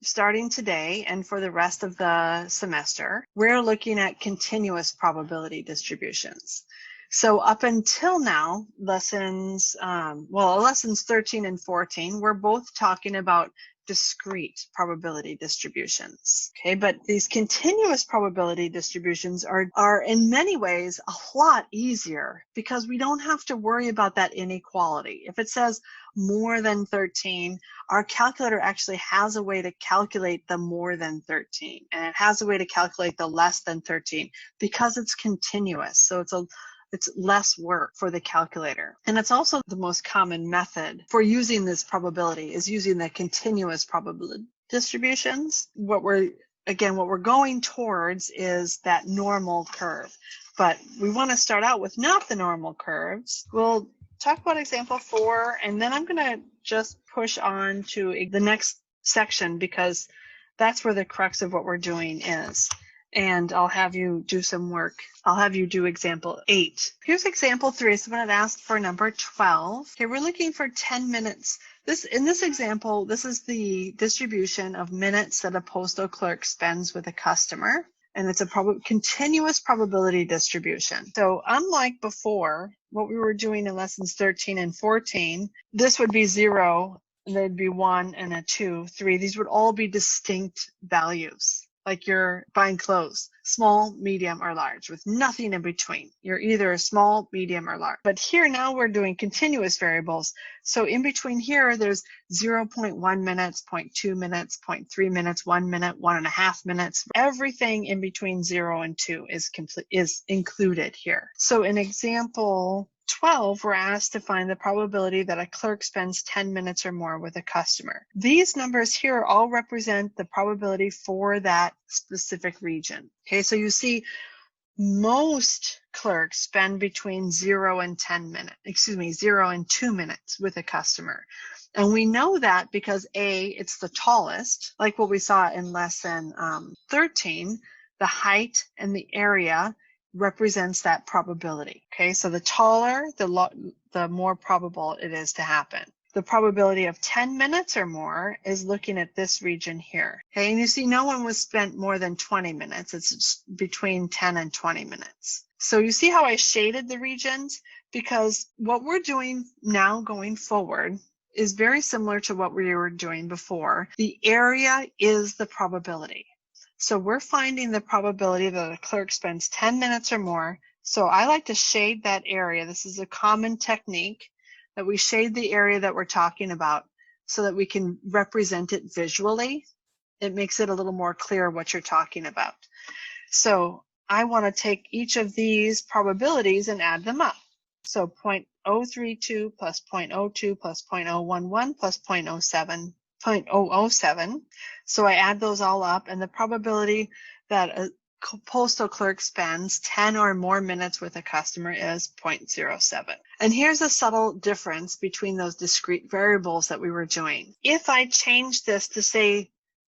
starting today and for the rest of the semester, we're looking at continuous probability distributions. So up until now, lessons 13 and 14, we're both talking about discrete probability distributions. Okay, but these continuous probability distributions are in many ways a lot easier because we don't have to worry about that inequality. If it says more than 13, our calculator actually has a way to calculate the more than 13, and it has a way to calculate the less than 13 because it's continuous. So it's less work for the calculator. And it's also the most common method for using this probability is using the continuous probability distributions. What we're going towards is that normal curve. But we want to start out with not the normal curves. We'll talk about example 4, and then I'm going to just push on to the next section because that's where the crux of what we're doing is. And I'll have you do some work. I'll have you do example 8. Here's example 3. Someone had asked for number 12. Okay, we're looking for 10 minutes. In this example, this is the distribution of minutes that a postal clerk spends with a customer. And it's a continuous probability distribution. So unlike before, what we were doing in lessons 13 and 14, this would be 0, and there'd be 1 and a 2, 3. These would all be distinct values. Like you're buying clothes, small, medium, or large, with nothing in between. You're either a small, medium, or large. But here now we're doing continuous variables. So in between here, there's 0.1 minutes, 0.2 minutes, 0.3 minutes, 1 minute, 1.5 minutes. Everything in between 0 and 2 is included here. So in example 12, we're asked to find the probability that a clerk spends 10 minutes or more with a customer. These numbers here all represent the probability for that specific region. Okay, so you see most clerks spend between 0 and 0 and 2 minutes with a customer. And we know that because A, it's the tallest, like what we saw in lesson 13, the height and the area represents that probability. Okay, so the taller, the more probable it is to happen. The probability of 10 minutes or more is looking at this region here. Okay, and you see no one was spent more than 20 minutes. It's between 10 and 20 minutes. So you see how I shaded the regions? Because what we're doing now going forward is very similar to what we were doing before. The area is the probability. So we're finding the probability that a clerk spends 10 minutes or more. So I like to shade that area. This is a common technique that we shade the area that we're talking about so that we can represent it visually. It makes it a little more clear what you're talking about. So I want to take each of these probabilities and add them up. So 0.032 plus 0.02 plus 0.011 plus 0.07. So I add those all up, and the probability that a postal clerk spends 10 or more minutes with a customer is 0.07. And here's a subtle difference between those discrete variables that we were doing. If I change this to say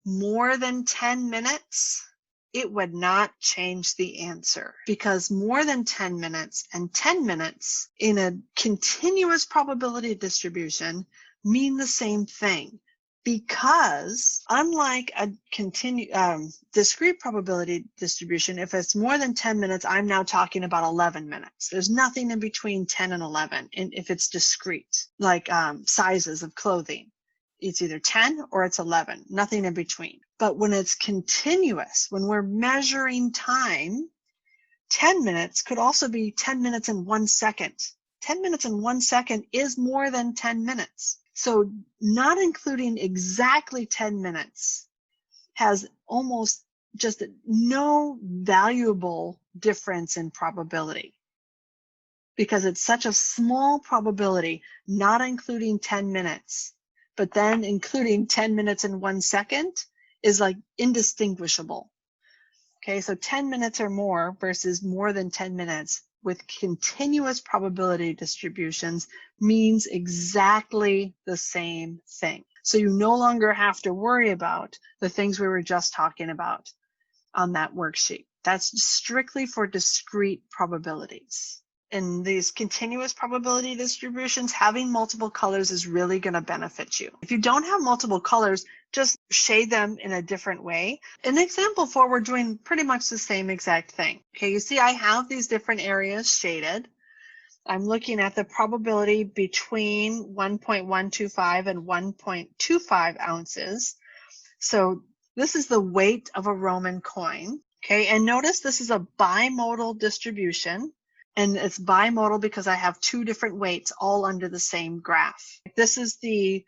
more than 10 minutes, it would not change the answer, because more than 10 minutes and 10 minutes in a continuous probability distribution mean the same thing. Because unlike a discrete probability distribution, if it's more than 10 minutes, I'm now talking about 11 minutes. There's nothing in between 10 and 11 if it's discrete, like sizes of clothing. It's either 10 or it's 11, nothing in between. But when it's continuous, when we're measuring time, 10 minutes could also be 10 minutes and 1 second. 10 minutes and 1 second is more than 10 minutes. So not including exactly 10 minutes has almost just no valuable difference in probability, because it's such a small probability, not including 10 minutes, but then including 10 minutes and 1 second is like indistinguishable. Okay, so 10 minutes or more versus more than 10 minutes with continuous probability distributions means exactly the same thing. So you no longer have to worry about the things we were just talking about on that worksheet. That's strictly for discrete probabilities. in these continuous probability distributions, having multiple colors is really going to benefit you. If you don't have multiple colors, just shade them in a different way. In example 4, we're doing pretty much the same exact thing. Okay, you see I have these different areas shaded. I'm looking at the probability between 1.125 and 1.25 ounces. So this is the weight of a Roman coin. Okay, and notice this is a bimodal distribution. And it's bimodal because I have 2 different weights all under the same graph. This is the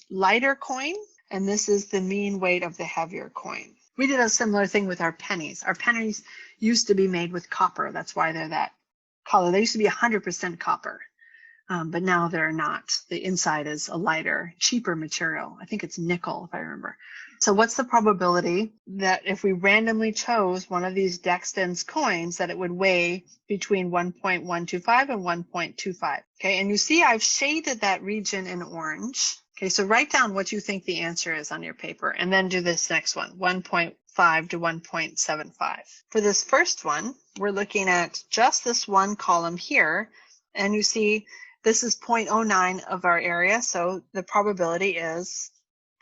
lighter coin, and this is the mean weight of the heavier coin. We did a similar thing with our pennies. Our pennies used to be made with copper. That's why they're that color. They used to be 100% copper, but now they're not. The inside is a lighter, cheaper material. I think it's nickel, if I remember. So what's the probability that if we randomly chose one of these Dextans coins that it would weigh between 1.125 and 1.25? Okay, and you see I've shaded that region in orange. Okay, so write down what you think the answer is on your paper and then do this next one, 1.5 to 1.75. For this first one, we're looking at just this one column here, and you see this is 0.09 of our area, so the probability is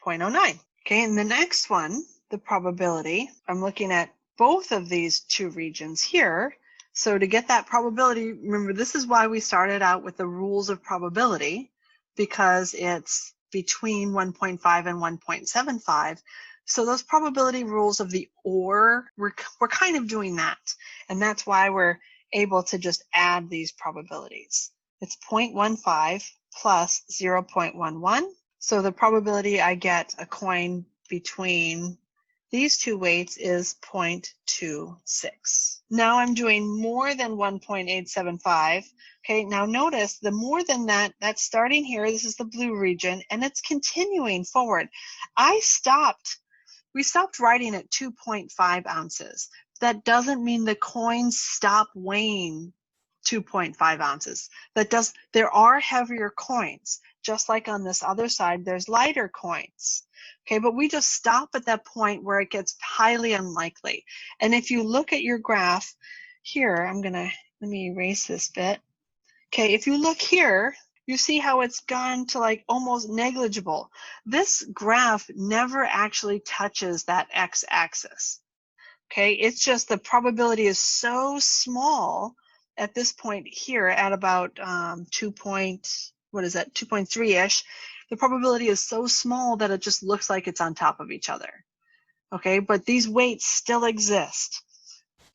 0.09. Okay, in the next one, the probability, I'm looking at both of these 2 regions here. So to get that probability, remember this is why we started out with the rules of probability, because it's between 1.5 and 1.75. So those probability rules of the OR, we're kind of doing that. And that's why we're able to just add these probabilities. It's 0.15 plus 0.11. So the probability I get a coin between these 2 weights is 0.26. Now I'm doing more than 1.875. Okay, now notice the more than that, that's starting here. This is the blue region, and it's continuing forward. We stopped writing at 2.5 ounces. That doesn't mean the coins stop weighing 2.5 ounces. There are heavier coins. Just like on this other side, there's lighter coins. Okay, but we just stop at that point where it gets highly unlikely. And if you look at your graph here, let me erase this bit. Okay, if you look here, you see how it's gone to like almost negligible. This graph never actually touches that x-axis. Okay, it's just the probability is so small at this point here at about 2.3-ish, the probability is so small that it just looks like it's on top of each other. Okay, but these weights still exist.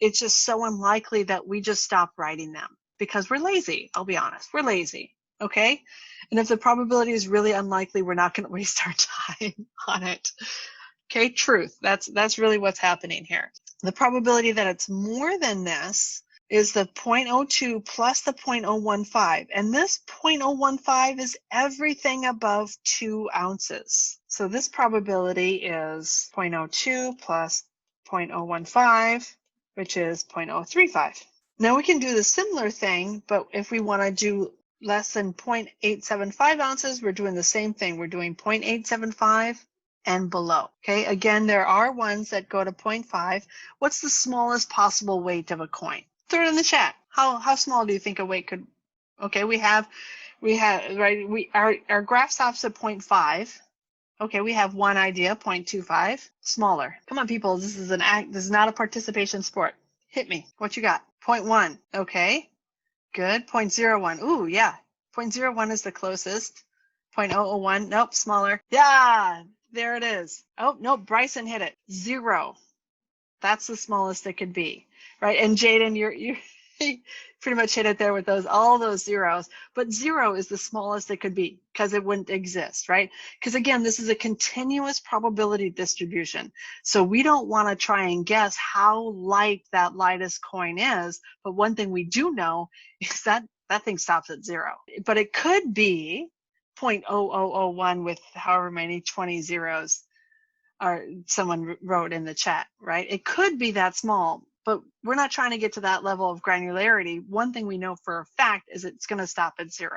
It's just so unlikely that we just stop writing them because we're lazy. I'll be honest, we're lazy. Okay, and if the probability is really unlikely, we're not going to waste our time on it. Okay, truth. That's really what's happening here. The probability that it's more than this is the 0.02 plus the 0.015. And this 0.015 is everything above 2 ounces. So this probability is 0.02 plus 0.015, which is 0.035. Now we can do the similar thing, but if we want to do less than 0.875 ounces, we're doing the same thing. We're doing 0.875 and below. Okay, again, there are ones that go to 0.5. What's the smallest possible weight of a coin? Throw it in the chat. How small do you think a weight could? Okay, we have right. Our graph stops at 0.5. Okay, we have one idea, 0.25, smaller. Come on, people. This is not a participation sport. Hit me. What you got? 0.1. Okay, good. 0.01. Ooh, yeah. 0.01 is the closest. 0.001. Nope, smaller. Yeah, there it is. Oh, nope. Bryson hit it. 0. That's the smallest it could be. Right, and Jaden, you pretty much hit it there with all those zeros. But 0 is the smallest it could be because it wouldn't exist, right? Because again, this is a continuous probability distribution. So we don't want to try and guess how light that lightest coin is. But one thing we do know is that thing stops at 0. But it could be 0.0001 with however many 20 zeros or someone wrote in the chat, right? It could be that small. But we're not trying to get to that level of granularity. One thing we know for a fact is it's going to stop at 0.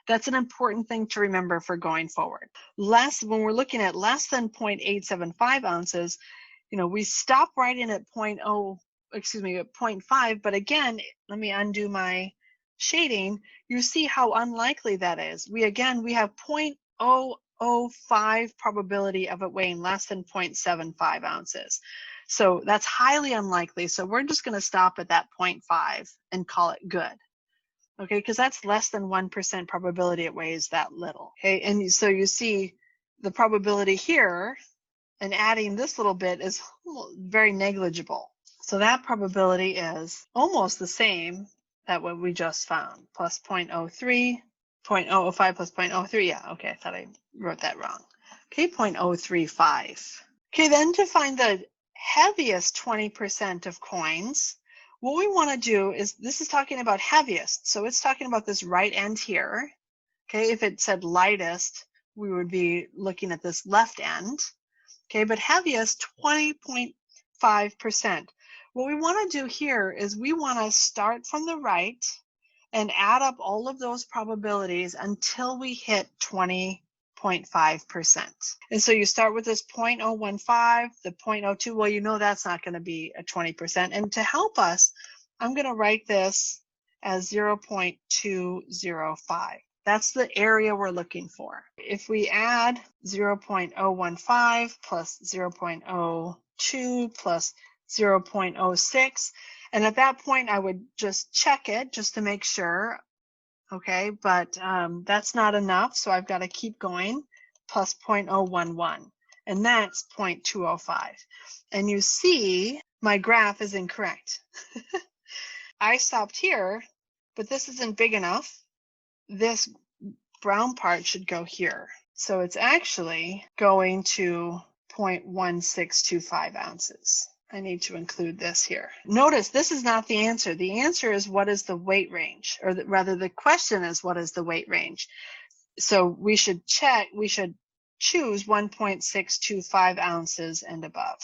That's an important thing to remember for going forward. When we're looking at less than 0.875 ounces, we stop writing at 0.5. But again, let me undo my shading, you see how unlikely that is. We have 0.005 probability of it weighing less than 0.75 ounces. So that's highly unlikely. So we're just going to stop at that 0.5 and call it good. Okay, because that's less than 1% probability it weighs that little. Okay, and so you see the probability here, and adding this little bit is very negligible. So that probability is almost the same that what we just found, plus 0.03, 0.005 plus 0.03. Yeah, okay, I thought I wrote that wrong. Okay, 0.035. Okay, then to find the heaviest 20% of coins, what we want to do is, this is talking about heaviest, so it's talking about this right end here. Okay, if it said lightest, we would be looking at this left end. Okay, but heaviest, 20.5%. What we want to do here is we want to start from the right and add up all of those probabilities until we hit 20.5%. And so you start with this 0.015, the 0.02, well, you know that's not going to be a 20%. And to help us, I'm going to write this as 0.205. That's the area we're looking for. If we add 0.015 plus 0.02 plus 0.06, and at that point I would just check it just to make sure, okay, but that's not enough, so I've got to keep going, plus 0.011, and that's 0.205. And you see my graph is incorrect. I stopped here, but this isn't big enough. This brown part should go here. So it's actually going to 0.1625 ounces. I need to include this here. Notice this is not the answer. The answer is what is the weight range, or rather the question is what is the weight range. So we should choose 1.625 ounces and above.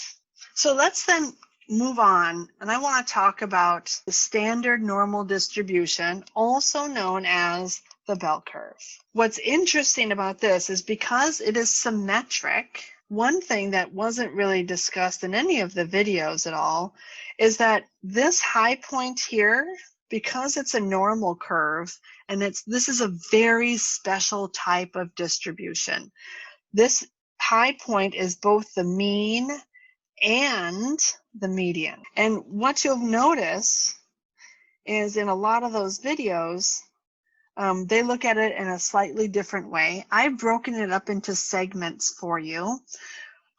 So let's then move on, and I want to talk about the standard normal distribution, also known as the bell curve. What's interesting about this is because it is symmetric, one thing that wasn't really discussed in any of the videos at all is that this high point here, because it's a normal curve, and this is a very special type of distribution. This high point is both the mean and the median. And what you'll notice is in a lot of those videos, they look at it in a slightly different way. I've broken it up into segments for you,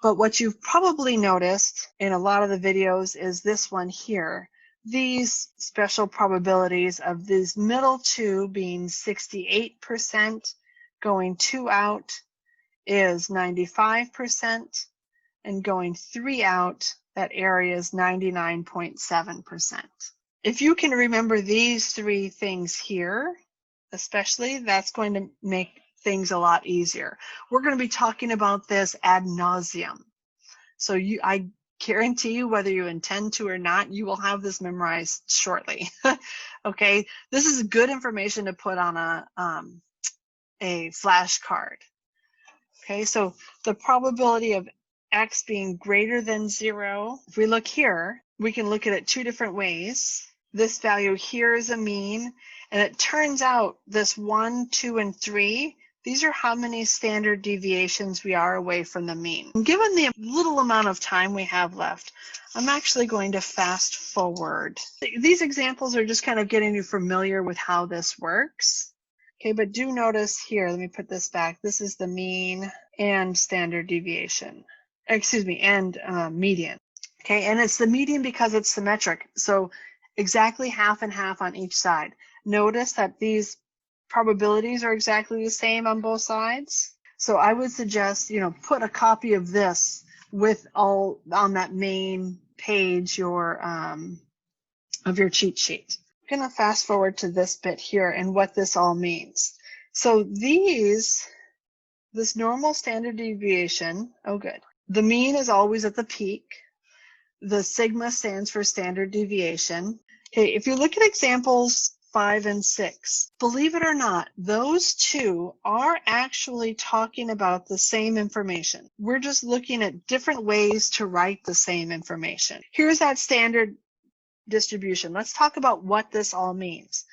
but what you've probably noticed in a lot of the videos is this one here. These special probabilities of these middle two being 68%, going 2 out is 95%, and going 3 out, that area is 99.7%. If you can remember these three things here, especially, that's going to make things a lot easier. We're going to be talking about this ad nauseum. So I guarantee you, whether you intend to or not, you will have this memorized shortly. Okay, this is good information to put on a flashcard. Okay, so the probability of x being greater than 0, if we look here, we can look at it two different ways. This value here is a mean, and it turns out this 1, 2, and 3, these are how many standard deviations we are away from the mean. And given the little amount of time we have left, I'm actually going to fast forward. These examples are just kind of getting you familiar with how this works. Okay, but do notice here, let me put this back, this is the mean and standard deviation. Excuse me, and median. Okay, and it's the median because it's symmetric. So exactly half and half on each side. Notice that these probabilities are exactly the same on both sides. So I would suggest, put a copy of this with all on that main page of your cheat sheet. I'm going to fast forward to this bit here and what this all means. So this normal standard deviation, oh good. The mean is always at the peak. The sigma stands for standard deviation. Okay, if you look at examples 5 and 6, believe it or not, those two are actually talking about the same information. We're just looking at different ways to write the same information. Here's that standard distribution. Let's talk about what this all means.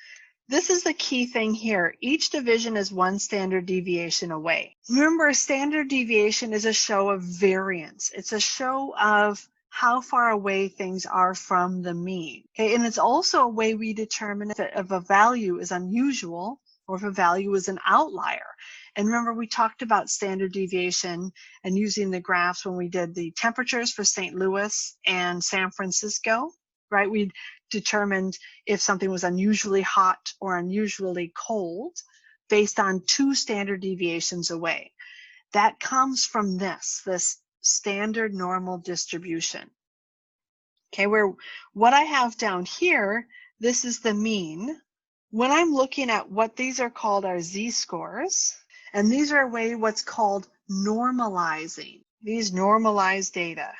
This is the key thing here. Each division is one standard deviation away. Remember, a standard deviation is a show of variance. It's a show of how far away things are from the mean. Okay, and it's also a way we determine if a value is unusual or if a value is an outlier. And remember, we talked about standard deviation and using the graphs when we did the temperatures for St. Louis and San Francisco, right? We determined if something was unusually hot or unusually cold based on 2 standard deviations away. That comes from this standard normal distribution. Okay, where what I have down here, this is the mean. When I'm looking at what these are called are z-scores, and these are a way what's called normalizing. These normalize data.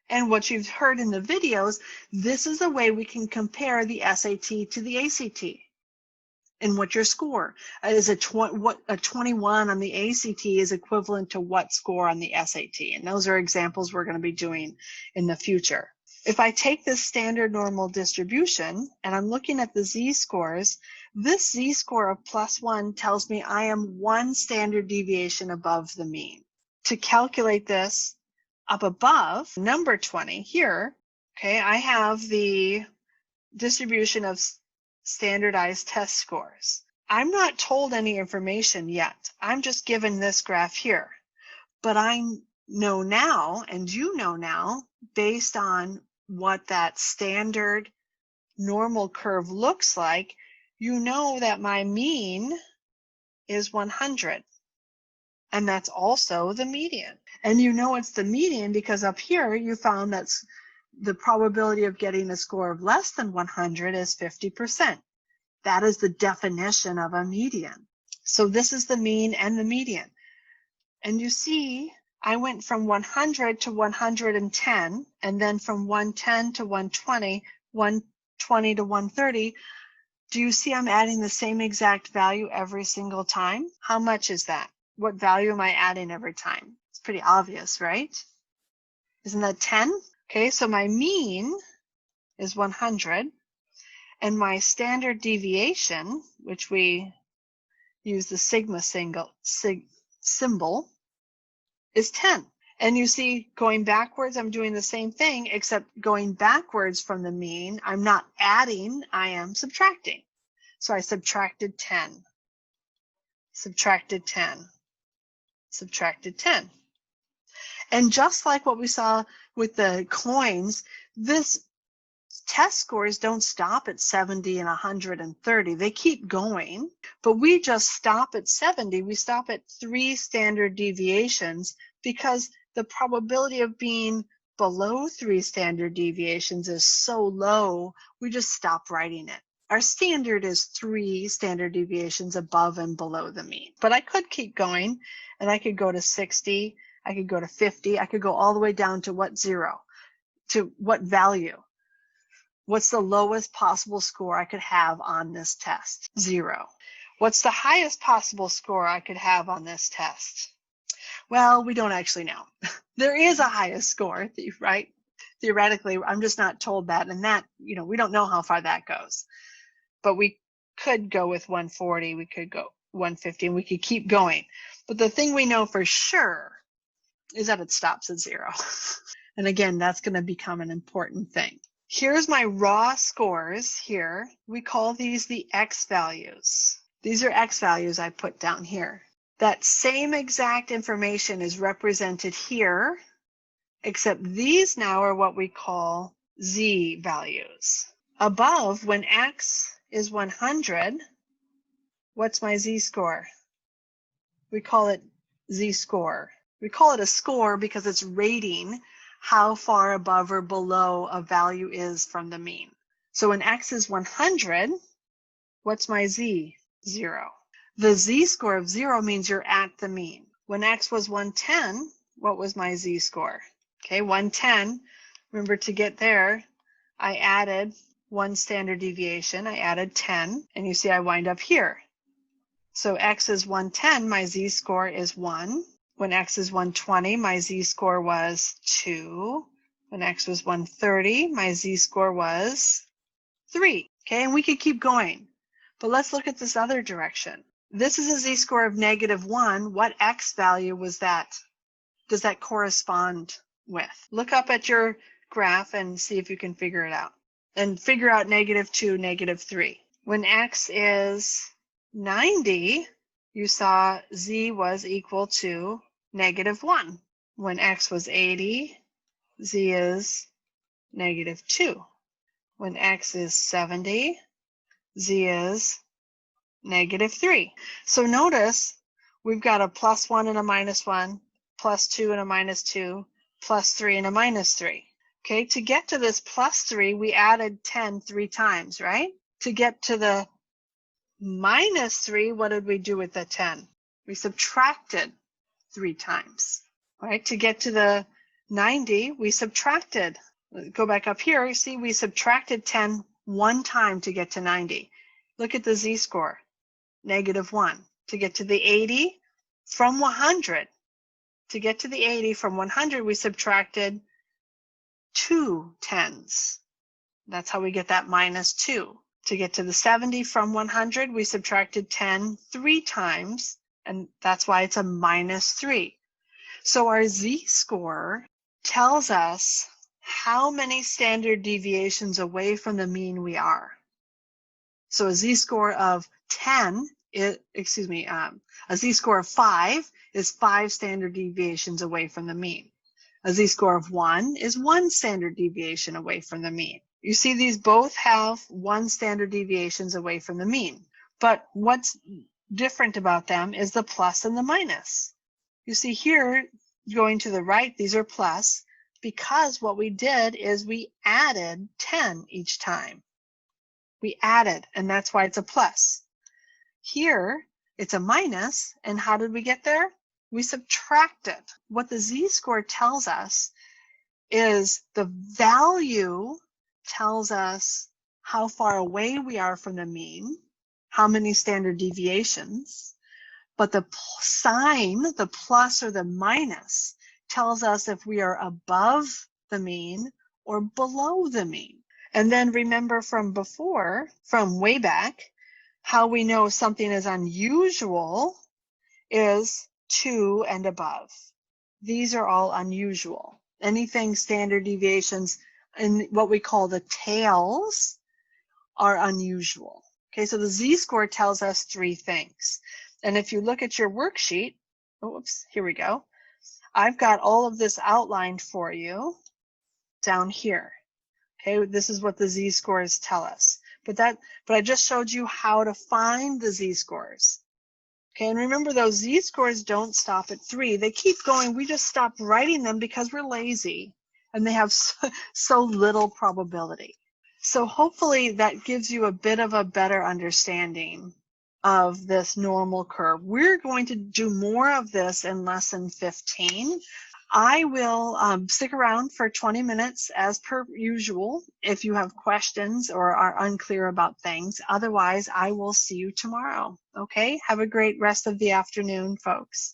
And what you've heard in the videos, this is a way we can compare the SAT to the ACT. And what your score is, a 21 on the ACT is equivalent to what score on the SAT. And those are examples we're going to be doing in the future. If I take this standard normal distribution and I'm looking at the z-scores, this z-score of +1 tells me I am 1 standard deviation above the mean. To calculate this up above, number 20 here, okay, I have the distribution of standardized test scores. I'm not told any information yet. I'm just given this graph here. But I know now, and you know now, based on what that standard normal curve looks like, you know that my mean is 100. And that's also the median. And you know it's the median because up here you found that the probability of getting a score of less than 100 is 50%. That is the definition of a median. So this is the mean and the median. And you see, I went from 100 to 110, and then from 110 to 120, 120 to 130. Do you see I'm adding the same exact value every single time? How much is that? What value am I adding every time? It's pretty obvious, right? Isn't that 10? Okay, so my mean is 100, and my standard deviation, which we use the sigma symbol, is 10. And you see, going backwards, I'm doing the same thing, except going backwards from the mean, I'm not adding, I am subtracting. So I subtracted 10, subtracted 10, subtracted 10. And just like what we saw with the coins, this test scores don't stop at 70 and 130. They keep going, but we just stop at 70. We stop at 3 standard deviations because the probability of being below 3 standard deviations is so low, we just stop writing it. Our standard is 3 standard deviations above and below the mean. But I could keep going, and I could go to 60, I could go to 50, I could go all the way down to what zero, to what value. What's the lowest possible score I could have on this test? 0. What's the highest possible score I could have on this test? Well, we don't actually know. There is a highest score, right? Theoretically, I'm just not told that, and that, we don't know how far that goes. But we could go with 140, we could go 150, and we could keep going. But the thing we know for sure is that it stops at 0. And again, that's going to become an important thing. Here's my raw scores here. We call these the X values. These are X values I put down here. That same exact information is represented here, except these now are what we call Z values. Above, when X is 100, what's my Z-score? We call it Z-score. We call it a score because it's rating how far above or below a value is from the mean. So when X is 100, what's my Z? 0. The Z-score of 0 means you're at the mean. When X was 110, what was my Z-score? Okay, 110, remember to get there, I added 1 standard deviation, I added 10, and you see I wind up here. So X is 110, my Z-score is 1. When X is 120, my Z-score was 2. When X was 130, my Z-score was 3. Okay, and we could keep going. But let's look at this other direction. This is a z-score of -1. What x value was that? Does that correspond with? Look up at your graph and see if you can figure it out. And figure out -2, -3. When x is 90, you saw z was equal to -1. When x was 80, z is -2. When x is 70, z is -3. So notice we've got a +1 and a -1, +2 and a -2, +3 and a -3. Okay, to get to this +3, we added 10 3 times, right? To get to the -3, what did we do with the 10? We subtracted 3 times, right? To get to the 90, we subtracted. Go back up here, you see we subtracted 10 one time to get to 90. Look at the z-score, -1. To get to the 80 from 100, to get to the 80 from 100, we subtracted 2 tens. That's how we get that -2. To get to the 70 from 100, we subtracted 10 3 times, and that's why it's a -3. So our z-score tells us how many standard deviations away from the mean we are. So a z-score of 10, a z-score of 5 is 5 standard deviations away from the mean. A z-score of 1 is 1 standard deviation away from the mean. You see these both have 1 standard deviations away from the mean. But what's different about them is the plus and the minus. You see here, going to the right, these are plus, because what we did is we added 10 each time. We added, and that's why it's a plus. Here, it's a minus, and how did we get there? We subtracted. What the z-score tells us is the value tells us how far away we are from the mean, how many standard deviations, but the sign, the plus or the minus, tells us if we are above the mean or below the mean. And then remember from before, from way back, how we know something is unusual is 2 and above. These are all unusual. Anything standard deviations in what we call the tails are unusual. Okay, so the z-score tells us 3 things. And if you look at your worksheet, oops, here we go. I've got all of this outlined for you down here. Okay, this is what the z-scores tell us. But I just showed you how to find the z-scores. Okay, and remember those z-scores don't stop at 3. They keep going. We just stop writing them because we're lazy and they have so little probability. So hopefully that gives you a bit of a better understanding of this normal curve. We're going to do more of this in lesson 15. I will stick around for 20 minutes as per usual if you have questions or are unclear about things. Otherwise, I will see you tomorrow. Okay? Have a great rest of the afternoon, folks.